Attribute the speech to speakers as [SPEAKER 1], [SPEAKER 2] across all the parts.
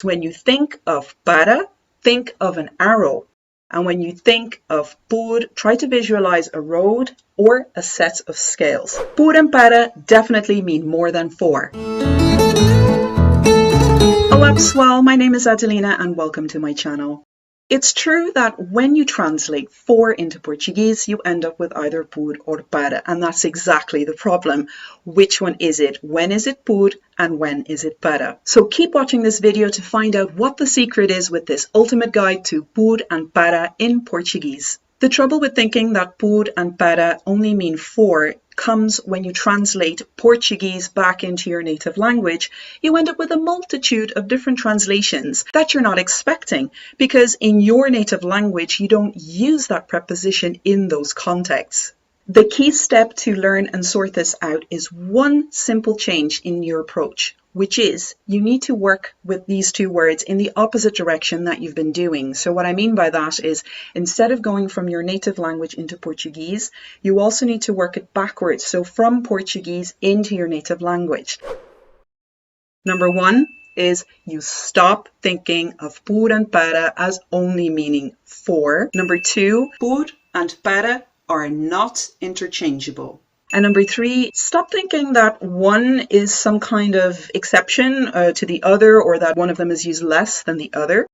[SPEAKER 1] When you think of para, think of an arrow. And when you think of por, try to visualize a road or a set of scales. Por and para definitely mean more than for. Olá pessoal, my name is Adelina and welcome to my channel. It's true that when you translate for into Portuguese, you end up with either por or para, and that's exactly the problem. Which one is it? When is it por and when is it para? So keep watching this video to find out what the secret is with this ultimate guide to por and para in Portuguese. The trouble with thinking that por and para only mean for comes when you translate Portuguese back into your native language. You end up with a multitude of different translations that you're not expecting, because in your native language you don't use that preposition in those contexts. The key step to learn and sort this out is one simple change in your approach, which is you need to work with these two words in the opposite direction that you've been doing. So what I mean by that is, instead of going from your native language into Portuguese, you also need to work it backwards. So from Portuguese into your native language. Number one is you stop thinking of por and para as only meaning for. Number two, por and para are not interchangeable. And number three, stop thinking that one is some kind of exception to the other, or that one of them is used less than the other.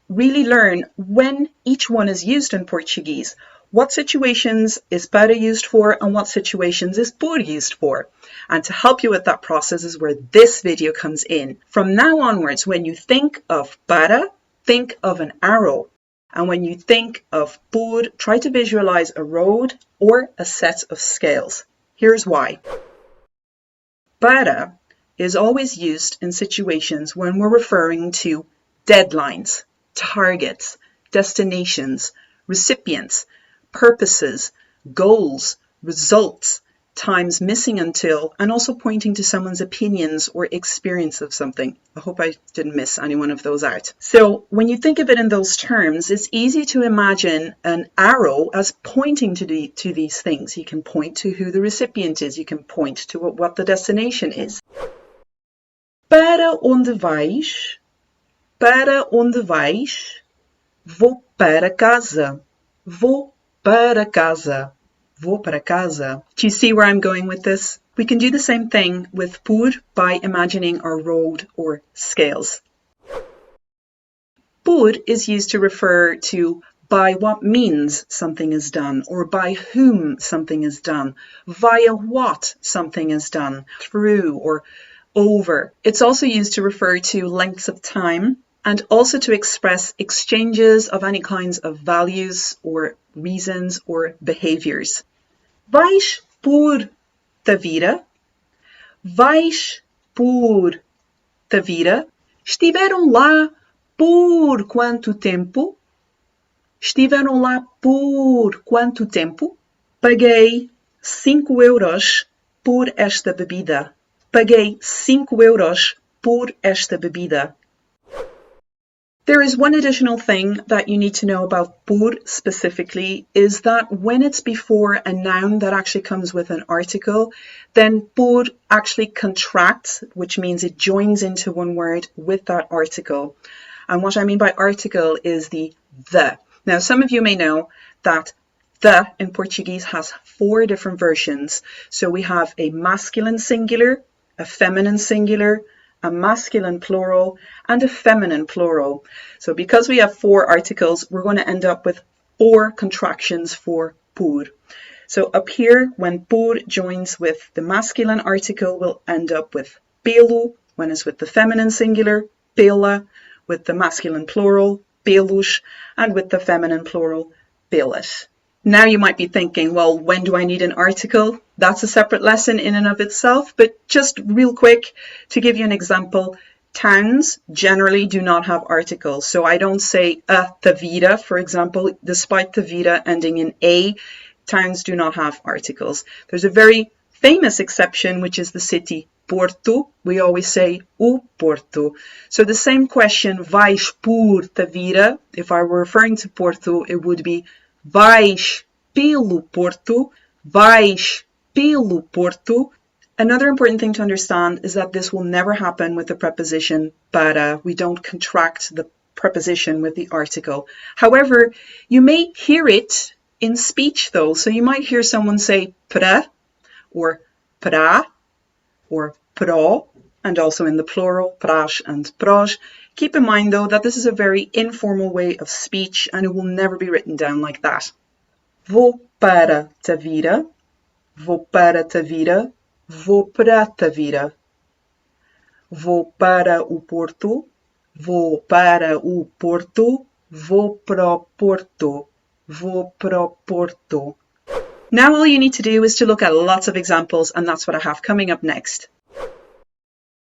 [SPEAKER 1] Really learn when each one is used in Portuguese. What situations is para used for and what situations is por used for? And to help you with that process is where this video comes in. From now onwards, when you think of para, think of an arrow. And when you think of por, try to visualize a road or a set of scales. Here's why. Para is always used in situations when we're referring to deadlines, targets, destinations, recipients, purposes, goals, results, times missing until, and also pointing to someone's opinions or experience of something. I hope I didn't miss any one of those out. So when you think of it in those terms, it's easy to imagine an arrow as pointing to these things. You can point to who the recipient is. You can point to what the destination is. Para onde vais? Para onde vais? Vou para casa. Vou para casa. Vou para casa. Do you see where I'm going with this? We can do the same thing with por by imagining our road or scales. Por is used to refer to by what means something is done, or by whom something is done, via what something is done, through or over. It's also used to refer to lengths of time, and also to express exchanges of any kinds of values or reasons or behaviors. Vais por Tavira? Vais por Tavira? Estiveram lá por quanto tempo? Estiveram lá por quanto tempo? Paguei 5 euros por esta bebida. Paguei 5 euros por esta bebida. There is one additional thing that you need to know about por specifically, is that when it's before a noun that actually comes with an article, then por actually contracts, which means it joins into one word with that article. And what I mean by article is the. Now, some of you may know that the in Portuguese has 4 different versions. So we have a masculine singular, a feminine singular, a masculine plural, and a feminine plural. So because we have 4 articles, we're going to end up with 4 contractions for por. So up here, when por joins with the masculine article, we'll end up with pelo, when it's with the feminine singular, pela, with the masculine plural, pelos, and with the feminine plural, pelas. Now you might be thinking, well, when do I need an article? That's a separate lesson in and of itself, but just real quick, to give you an example, towns generally do not have articles. So I don't say a Tavira, for example, despite Tavira ending in a, towns do not have articles. There's a very famous exception, which is the city Porto. We always say o Porto. So the same question, vais por Tavira, if I were referring to Porto, it would be vais pelo Porto, vais pelo Porto, Another important thing to understand is that this will never happen with the preposition para. We don't contract the preposition with the article. However, you may hear it in speech though. So you might hear someone say para or para or pro, and also in the plural, pras and pros. Keep in mind though that this is a very informal way of speech and it will never be written down like that. Vou para Tavira, vou para Tavira, vou para Tavira. Vou para o Porto, vou para o Porto, vou pro Porto, vou pro Porto. Now all you need to do is to look at lots of examples, and that's what I have coming up next.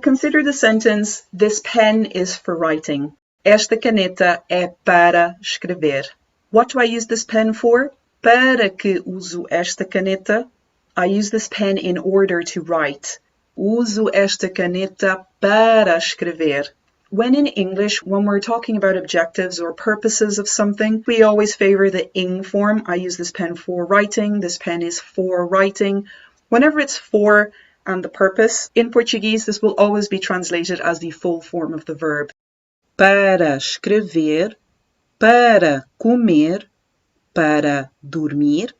[SPEAKER 1] Consider the sentence, this pen is for writing. Esta caneta é para escrever. What do I use this pen for? Para que uso esta caneta? I use this pen in order to write. Uso esta caneta para escrever. When in English, when we're talking about objectives or purposes of something, we always favor the ing form. I use this pen for writing. This pen is for writing. Whenever it's for and the purpose, in Portuguese, this will always be translated as the full form of the verb. Para escrever, para comer, para dormir,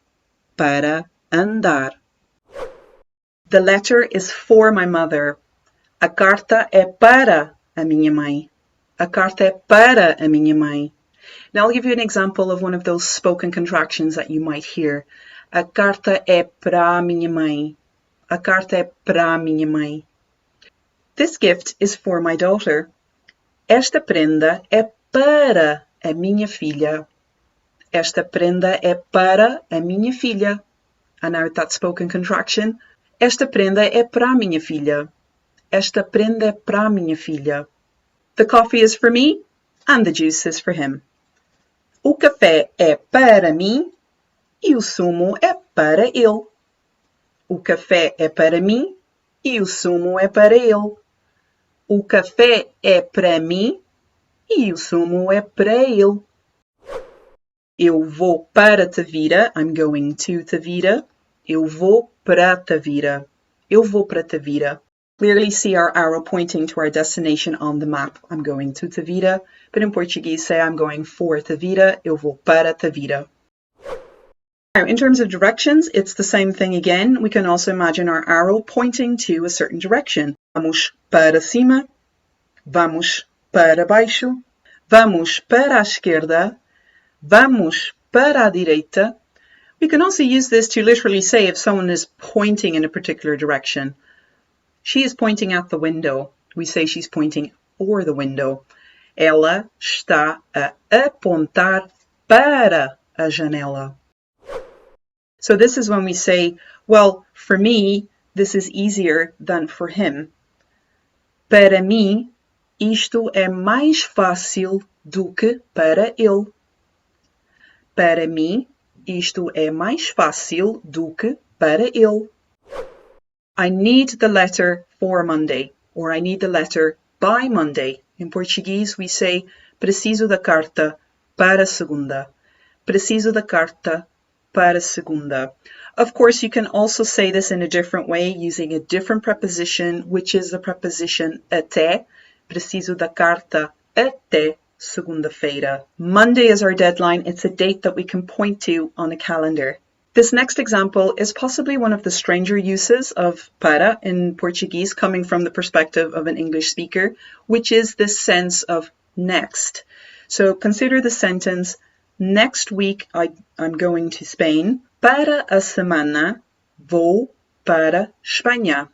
[SPEAKER 1] para andar. The letter is for my mother. A carta é para a minha mãe. A carta é para a minha mãe. Now I'll give you an example of one of those spoken contractions that you might hear. A carta é para a minha mãe. A carta é para a minha mãe. This gift is for my daughter. Esta prenda é para a minha filha. Esta prenda é para a minha filha. And now that spoken contraction. Esta prenda é para a minha filha. Esta prenda é para a minha filha. The coffee is for me and the juice is for him. O café é para mim e o sumo é para ele. O café é para mim e o sumo é para ele. O café é para mim e o sumo é para ele. Eu vou para Tavira. I'm going to Tavira. Eu vou para Tavira. Eu vou para Tavira. Clearly see our arrow pointing to our destination on the map. I'm going to Tavira. But in Portuguese, say I'm going for Tavira. Eu vou para Tavira. Now, in terms of directions, it's the same thing again. We can also imagine our arrow pointing to a certain direction. Vamos para cima. Vamos para baixo. Vamos para a esquerda. Vamos para a direita. We can also use this to literally say if someone is pointing in a particular direction. She is pointing at the window. We say she's pointing for the window. Ela está a apontar para a janela. So this is when we say, well, for me, this is easier than for him. Para mim, isto é mais fácil do que para ele. Para mim, isto é mais fácil do que para ele. I need the letter for Monday, or I need the letter by Monday. In Portuguese, we say, preciso da carta para segunda. Preciso da carta para segunda. Of course, you can also say this in a different way, using a different preposition, which is the preposition até. Preciso da carta até segunda-feira. Monday is our deadline. It's a date that we can point to on a calendar. This next example is possibly one of the stranger uses of para in Portuguese, coming from the perspective of an English speaker, which is this sense of next. So consider the sentence, next week I'm going to Spain. Para a semana vou para Espanha.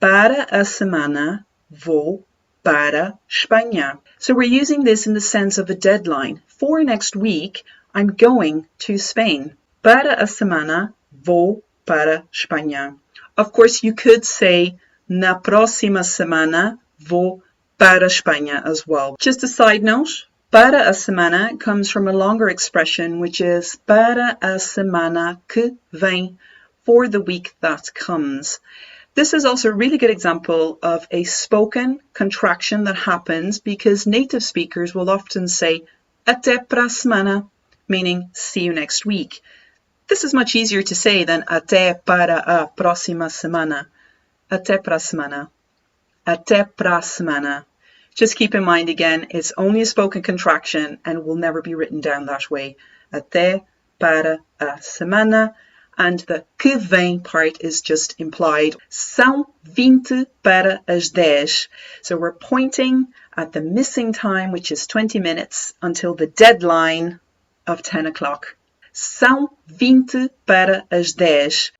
[SPEAKER 1] Para a semana vou para Espanha. So we're using this in the sense of a deadline. For next week, I'm going to Spain. Para a semana vou para Espanha. Of course, you could say na próxima semana vou para Espanha as well. Just a side note, para a semana comes from a longer expression, which is para a semana que vem, for the week that comes. This is also a really good example of a spoken contraction that happens because native speakers will often say até para a semana, meaning see you next week. This is much easier to say than até para a próxima semana. Até para a semana. Até para a semana. Just keep in mind again, it's only a spoken contraction and will never be written down that way. Até para a semana. And the que vem part is just implied. São 20 para as 10. So we're pointing at the missing time, which is 20 minutes, until the deadline of 10 o'clock. São 20 para as 10.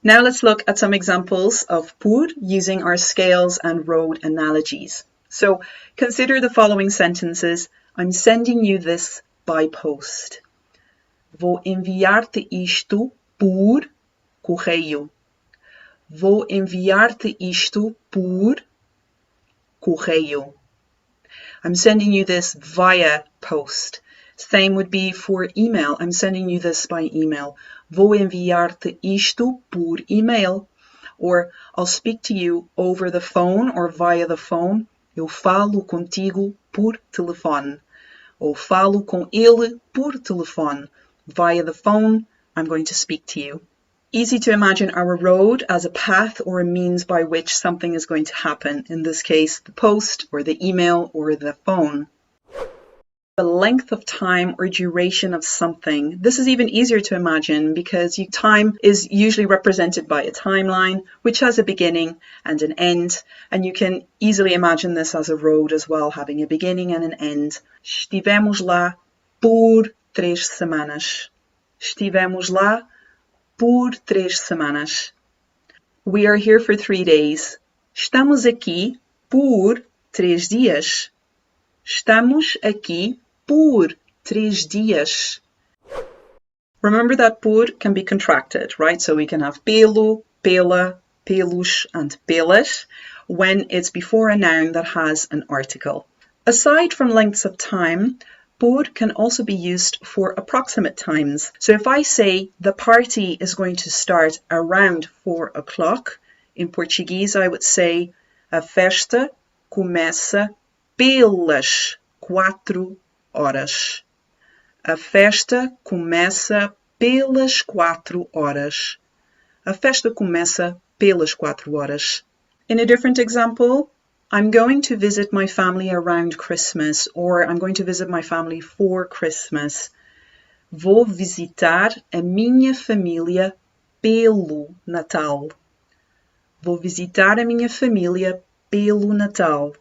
[SPEAKER 1] Now let's look at some examples of por using our scales and road analogies. So consider the following sentences. I'm sending you this by post. Vou enviar-te isto por correio. Vou enviar-te isto por correio. I'm sending you this via post. Same would be for email. I'm sending you this by email. Vou enviar-te isto por email. Or I'll speak to you over the phone or via the phone. Eu falo contigo por telefone. Ou falo com ele por telefone. Via the phone, I'm going to speak to you. Easy to imagine our road as a path or a means by which something is going to happen. In this case, the post or the email or the phone. The length of time or duration of something. This is even easier to imagine because time is usually represented by a timeline, which has a beginning and an end. And you can easily imagine this as a road as well, having a beginning and an end. Estivemos lá por 3 semanas. Estivemos lá por 3 semanas. We are here for 3 days. Estamos aqui por 3 dias. Estamos aqui por 3 dias. Remember that por can be contracted, right? So we can have pelo, pela, pelos, and pelas when it's before a noun that has an article. Aside from lengths of time, por can also be used for approximate times. So if I say the party is going to start around 4 o'clock, in Portuguese I would say a festa começa pelas 4 horas. A festa começa pelas 4 horas. A festa começa pelas 4 horas. In a different example, I'm going to visit my family around Christmas, or I'm going to visit my family for Christmas. Vou visitar a minha família pelo Natal. Vou visitar a minha família pelo Natal.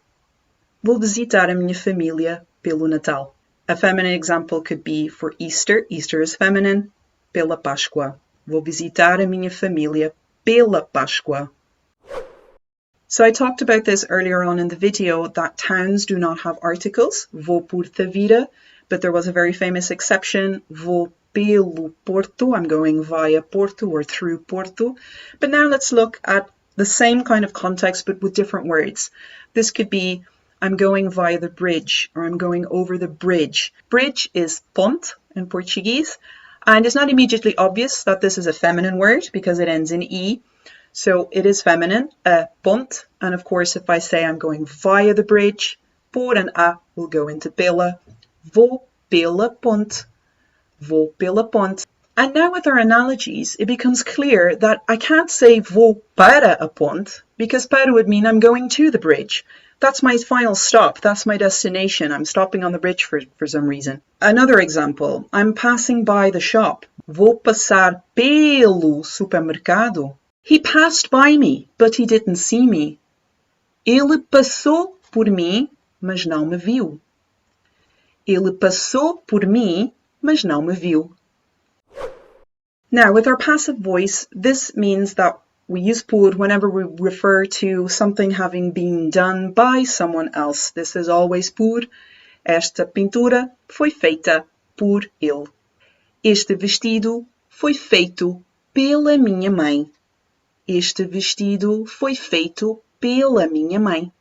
[SPEAKER 1] Vou visitar a minha família pelo Natal. A feminine example could be for Easter. Easter is feminine. Pela Páscoa. Vou visitar a minha família pela Páscoa. So I talked about this earlier on in the video that towns do not have articles. Vou por Tavira, but there was a very famous exception. Vou pelo Porto. I'm going via Porto or through Porto. But now let's look at the same kind of context but with different words. This could be I'm going via the bridge or I'm going over the bridge. Bridge is ponte in Portuguese, and it's not immediately obvious that this is a feminine word because it ends in E. So it is feminine, a ponte, and of course if I say I'm going via the bridge, por and a will go into pela. Vou pela ponte. Vou pela ponte. And now with our analogies, it becomes clear that I can't say vou para a ponte, because para would mean I'm going to the bridge. That's my final stop. That's my destination. I'm stopping on the bridge for some reason. Another example, I'm passing by the shop. Vou passar pelo supermercado. He passed by me, but he didn't see me. Ele passou por mim, mas não me viu. Ele passou por mim, mas não me viu. Now, with our passive voice, this means that we use por whenever we refer to something having been done by someone else. This is always por. Esta pintura foi feita por ele. Este vestido foi feito pela minha mãe. Este vestido foi feito pela minha mãe.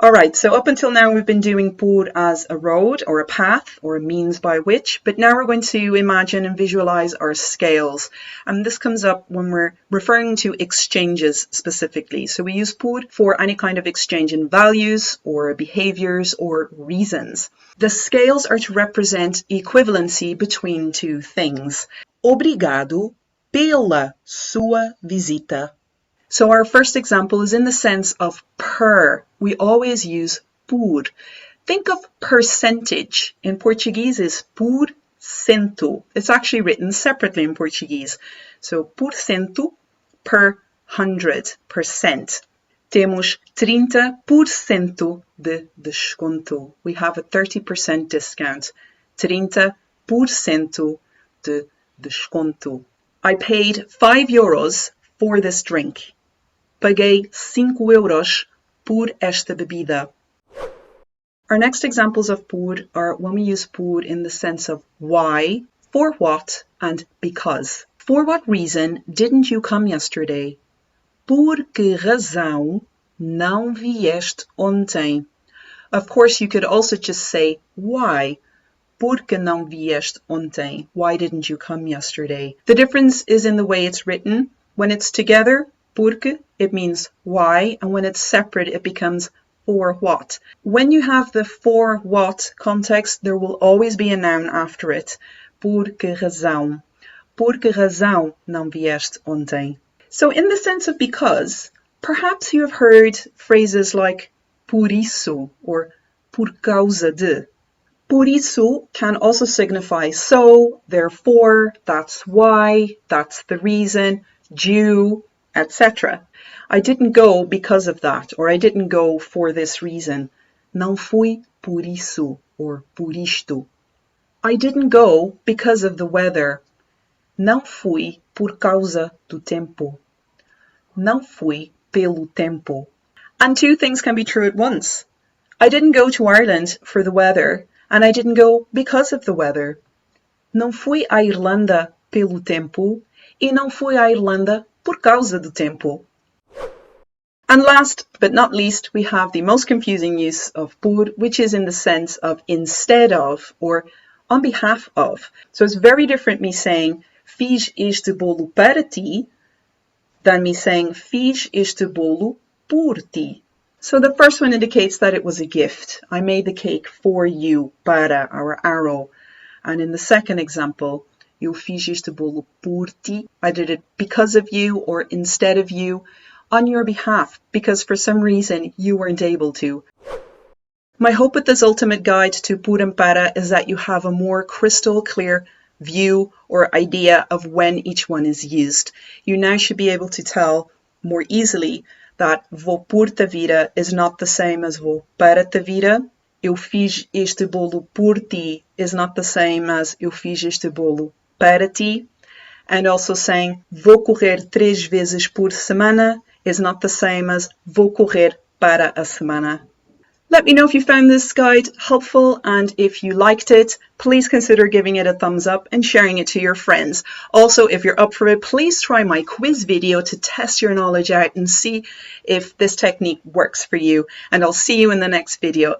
[SPEAKER 1] Alright, so up until now we've been doing por as a road or a path or a means by which, but now we're going to imagine and visualize our scales. And this comes up when we're referring to exchanges specifically. So we use por for any kind of exchange in values or behaviors or reasons. The scales are to represent equivalency between two things. Obrigado pela sua visita. So our first example is in the sense of per. We always use por. Think of percentage. In Portuguese is por cento. It's actually written separately in Portuguese. So por cento, per 100%. Temos 30% de desconto. We have a 30% discount. 30% de desconto. I paid €5 for this drink. Paguei €5 por esta bebida. Our next examples of por are when we use por in the sense of why, for what, and because. For what reason didn't you come yesterday? Por que razão não vieste ontem? Of course, you could also just say why. Por que não vieste ontem? Why didn't you come yesterday? The difference is in the way it's written. When it's together, porque, it means why, and when it's separate, it becomes for what. When you have the for what context, there will always be a noun after it. Por que razão? Por que razão não vieste ontem? So in the sense of because, perhaps you have heard phrases like por isso or por causa de. Por isso can also signify so, therefore, that's why, that's the reason, due, etc. I didn't go because of that, or I didn't go for this reason. Não fui por isso, or por isto. I didn't go because of the weather. Não fui por causa do tempo. Não fui pelo tempo. And two things can be true at once. I didn't go to Ireland for the weather, and I didn't go because of the weather. Não fui à Irlanda pelo tempo, e não fui à Irlanda por causa do tempo. And last but not least, we have the most confusing use of por, which is in the sense of instead of or on behalf of. So it's very different me saying fiz este bolo para ti than me saying fiz este bolo por ti. So the first one indicates that it was a gift. I made the cake for you, para, our arrow. And in the second example, eu fiz este bolo por ti. I did it because of you or instead of you, on your behalf, because for some reason you weren't able to. My hope with this ultimate guide to por and para is that you have a more crystal clear view or idea of when each one is used. You now should be able to tell more easily that vou por-te a vida is not the same as vou para-te a vida. Eu fiz este bolo por ti is not the same as eu fiz este bolo para ti. And also saying vou correr 3 vezes por semana is not the same as vou correr para a semana. Let me know if you found this guide helpful, and if you liked it, please consider giving it a thumbs up and sharing it to your friends. Also, if you're up for it, please try my quiz video to test your knowledge out and see if this technique works for you. And I'll see you in the next video.